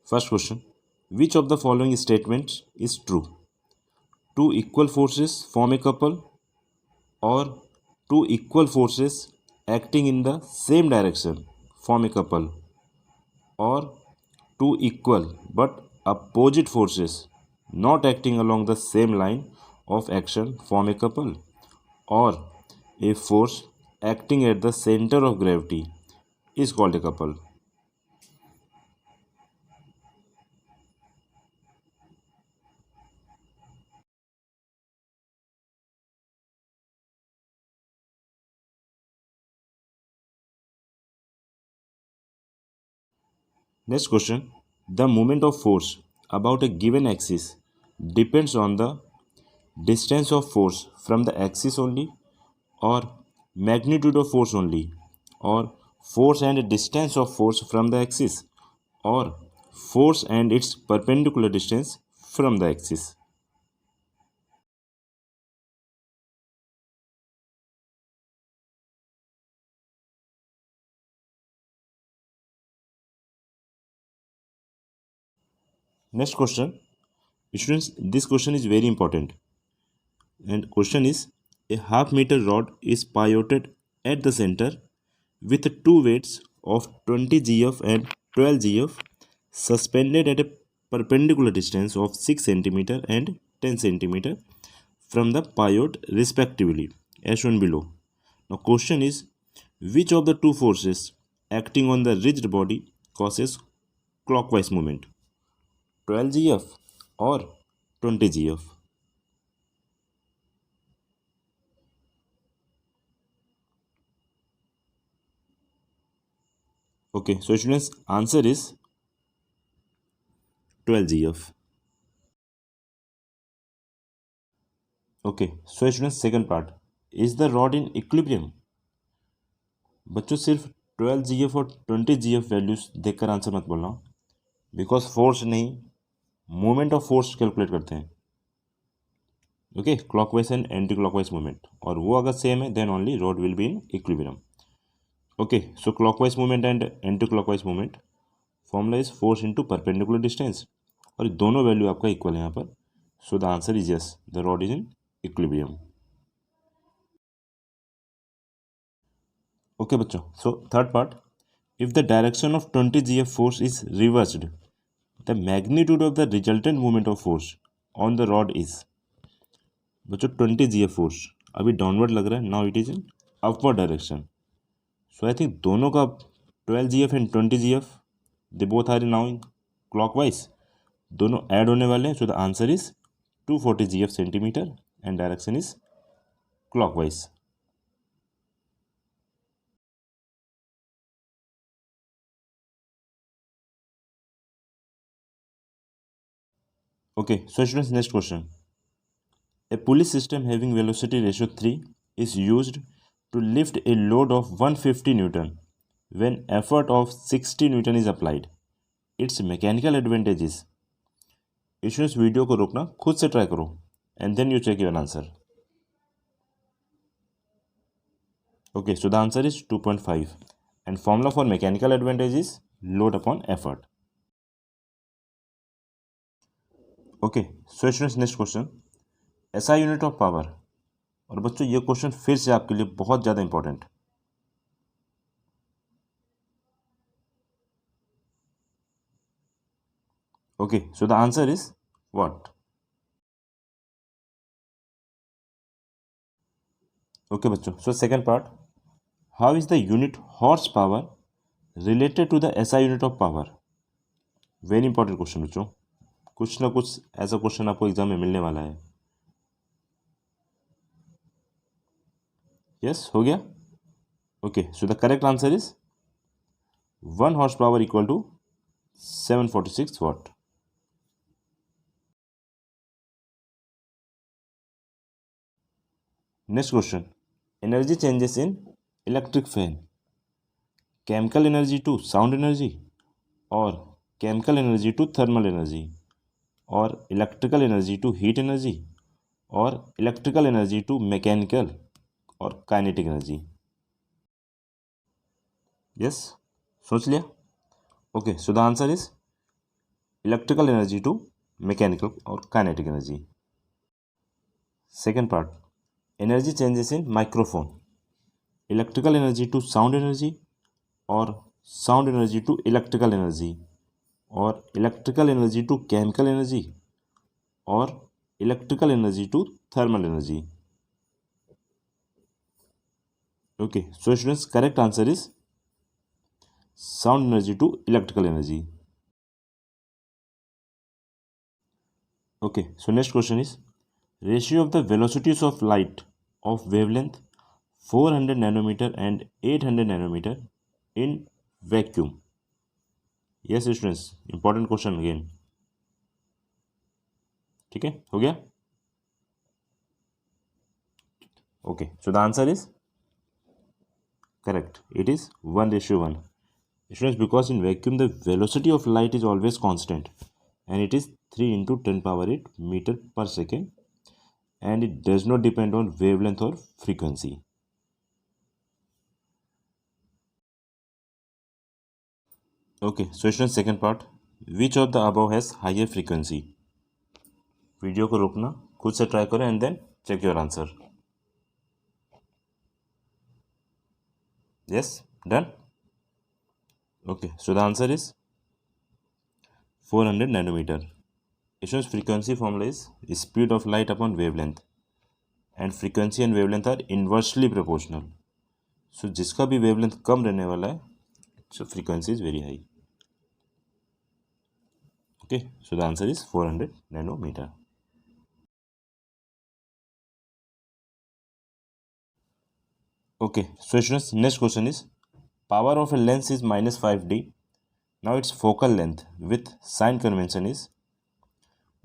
First question. Which of the following statements is true? Two equal forces form a couple, or two equal forces acting in the same direction form a couple, or two equal but opposite forces not acting along the same line of action form a couple, or a force acting at the center of gravity is called a couple. Next question. The moment of force about a given axis depends on the distance of force from the axis only, or magnitude of force only, or force and distance of force from the axis, or force and its perpendicular distance from the axis. Next question. Students, this question is very important. And question is, a half meter rod is pivoted at the center with two weights of 20 gf and 12 gf suspended at a perpendicular distance of 6 cm and 10 cm from the pivot respectively, as shown below. Now question is, which of the two forces acting on the rigid body causes clockwise movement? 12 gf or 20 gf? Okay, so students, answer is 12 gf. Okay, so students, second part, is the rod in equilibrium? बच्चों सिर्फ 12 GF और 20 GF values देखकर answer मत बोलना, because force नहीं, moment of force calculate करते हैं. Okay, clockwise and anticlockwise movement, और वो अगर सेम है then only rod will be in equilibrium. Okay, so clockwise movement and anticlockwise movement formula is force into perpendicular distance, और दोनों value आपका equal है यहाँ पर. So the answer is yes, the rod is in equilibrium. Okay बच्चों, so third part, if the direction of 20 gf force is reversed, the magnitude of the resultant movement of force on the rod is. बच्चों 20 gf force अभी downward लग रहा है, now it is in upward direction. So I think दोनों का 12 gf and 20 gf they both are now in clockwise, दोनों add होने वाले हैं. So the answer is 240 gf centimetre and direction is clockwise. Okay, so students, next question. A pulley system having velocity ratio 3 is used to lift a load of 150 Newton when effort of 60 Newton is applied. Its mechanical advantages. Students, video को रोकना, खुद से try करो and then you check your answer. Okay, so the answer is 2.5 and formula for mechanical advantage is load upon effort. Okay, so students, next question. SI unit of power. और बच्चों ये question फिर से आपके लिए बहुत ज़्यादा important. Okay, so the answer is what? Okay बच्चों, so second part, how is the unit horsepower related to the SI unit of power? Very important question बच्चों, कुछ ना कुछ ऐसा क्वेश्चन आपको एग्जाम में मिलने वाला है. यस, हो गया. Okay, so the correct answer is 1 horsepower equal to 746 watt. Next question, energy changes in electric fan, chemical energy to sound energy, और chemical energy to thermal energy, और electrical energy to heat energy, और electrical energy to mechanical और kinetic energy. Yes, सोच लिया. Okay, so the answer is electrical energy to mechanical or kinetic energy. Second part, energy changes in microphone. Electrical energy to sound energy, or sound energy to electrical energy, or electrical energy to chemical energy, or electrical energy to thermal energy. Okay, so students, correct answer is sound energy to electrical energy. Okay, so next question is ratio of the velocities of light of wavelength 400 nanometer and 800 nanometer in vacuum. Yes students, important question again. ठीक है, हो गया. Okay, so the answer is correct. It is 1:1. Students, because in vacuum the velocity of light is always constant and it is 3 into 10 power 8 meter per second, and it does not depend on wavelength or frequency. Okay, so students, second part, which of the above has higher frequency? Video को रोकना, खुद से try करो and then check your answer. Yes, done. Okay, so the answer is 400 nanometer. Students, frequency formula is speed of light upon wavelength, and frequency and wavelength are inversely proportional. So जिसका भी wavelength कम रहने वाला है, so frequency is very high. Okay, so the answer is 400 nanometer. Okay, so students, next question is power of a lens is minus 5D. Now its focal length with sign convention is.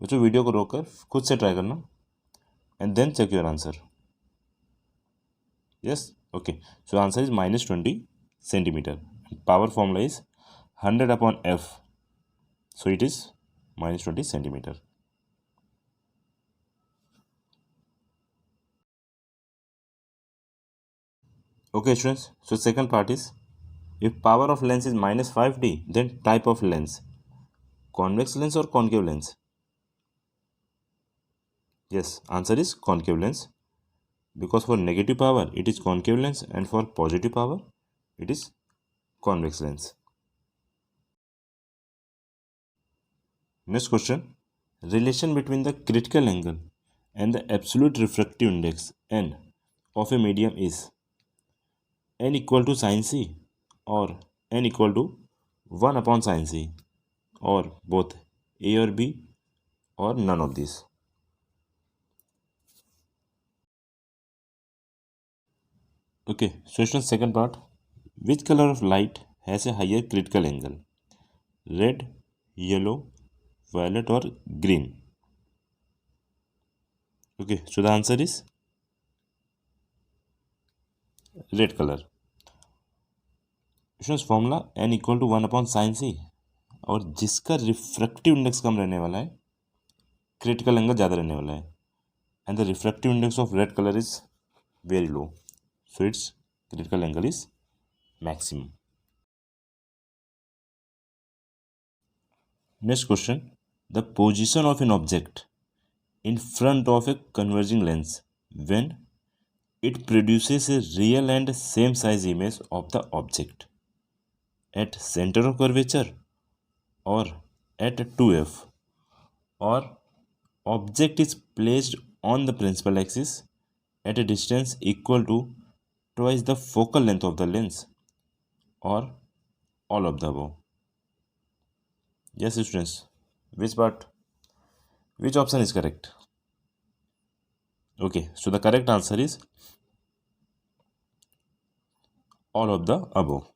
बच्चों video को रोककर खुद से try करना and then check your answer. Yes, okay, so the answer is minus 20 centimeter. Power formula is 100 upon f, so it is minus 20 centimeter. Okay students, so second part is if power of lens is minus 5D, then type of lens, convex lens or concave lens? Yes, answer is concave lens, because for negative power it is concave lens and for positive power it is convex lens. Next question, relation between the critical angle and the absolute refractive index n of a medium is n equal to sin c, or n equal to 1 upon sin c, or both a or b, or none of these. Okay, so question second part, which color of light has a higher critical angle? Red, yellow, violet or green? Okay, so the answer is red color. Questions formula n equal to 1 upon sine c, और जिसका refractive index कम रहने वाला है critical angle ज़्यादा रहने वाला है, and the refractive index of red colour is very low, so it's critical angle is maximum. Next question, the position of an object in front of a converging lens when it produces a real and same size image of the object at center of curvature, or at 2f, or object is placed on the principal axis at a distance equal to twice the focal length of the lens, or all of the above. Yes students, which option is correct? Okay, so the correct answer is all of the above.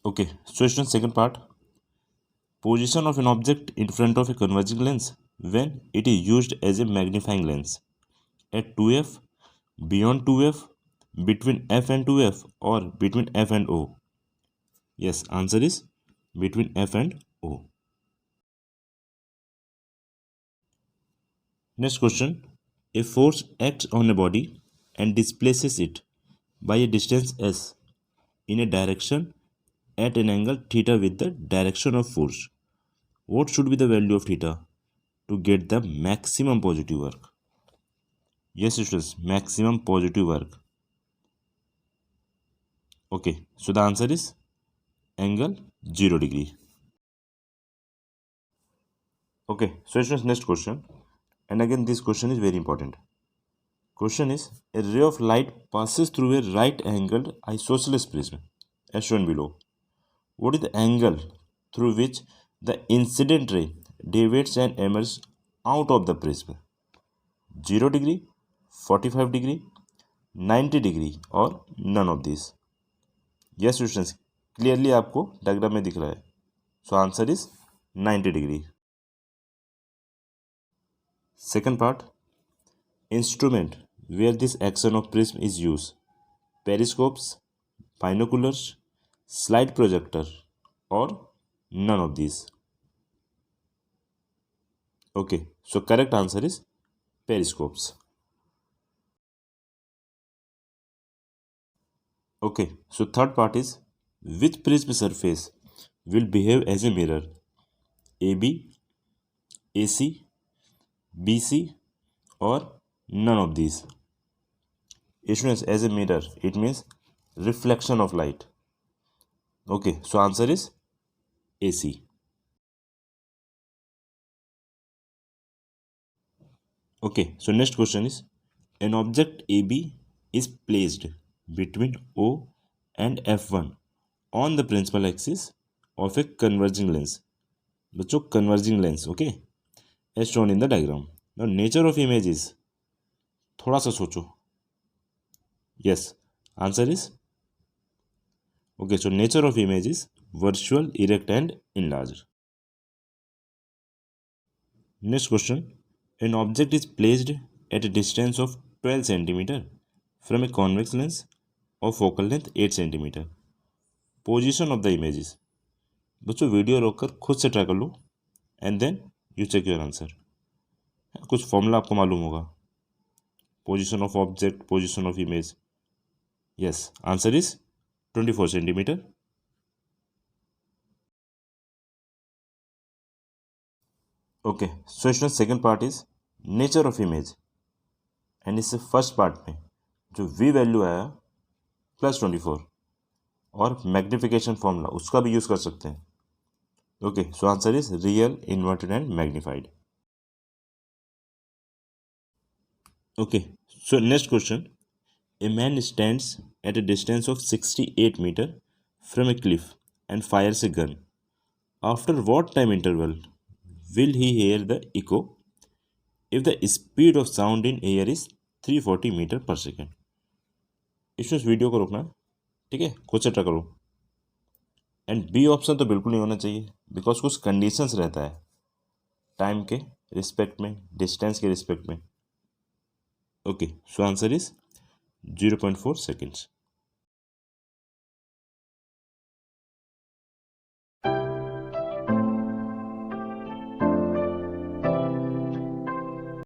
Okay, so students, second part, position of an object in front of a converging lens when it is used as a magnifying lens at 2f, beyond 2f, between f and 2f, or between f and o. Yes, answer is between f and o. Next question, a force acts on a body and displaces it by a distance s in a direction at an angle theta with the direction of force. What should be the value of theta to get the maximum positive work? Yes, students, maximum positive work. Okay, so the answer is angle 0 degree. Okay, so students, next question, and again this question is very important. Question is, a ray of light passes through a right angled isosceles prism as shown below. What is the angle through which the incident ray deviates and emerges out of the prism? 0 degree, 45 degree, 90 degree और none of these? Yes students, clearly आपको diagram में दिख रहा है. So answer is 90 degree. Second part, instrument where this action of prism is used: periscopes, binoculars, slide projector or none of these? Okay, so correct answer is periscopes. Okay, so third part is, which prism surface will behave as a mirror? AB, AC, BC or none of these? Students, as a mirror, it means reflection of light. Okay, so answer is AC. Okay, so next question is, an object AB is placed between O and F1 on the principal axis of a converging lens. बच्चों, converging lens, okay, as shown in the diagram. Now nature of image is, थोड़ा सा सोचो. Yes, answer is, okay, so nature of image is virtual, erect and enlarged. Next question, an object is placed at a distance of 12 centimeter from a convex lens of focal length 8 centimeter. Position of the images. बच्चों video रोककर खुद से try कर लो and then you check your answer. कुछ formula आपको मालूम होगा. Position of object, position of image. Yes, answer is 24 centimetre. Okay, so इसमें second part is nature of image and इससे फर्स्ट पार्ट में जो वी वैल्यू आया +24 और मैग्निफिकेशन फॉर्मूला उसका भी यूज़ कर सकते हैं. Okay, so answer is real, inverted and magnified. Okay, so next question, a man stands at a distance of 68 meter from a cliff and fires a gun. After what time interval will he hear the echo if the speed of sound in air is 340 meter per second? इसमें video को रोकना, ठीक है, खुद से try करो. And B option तो बिल्कुल नहीं होना चाहिए बिकॉज कुछ कंडीशंस रहता है टाइम के रिस्पेक्ट में, डिस्टेंस के रिस्पेक्ट में. Okay, so answer is 0.4 seconds.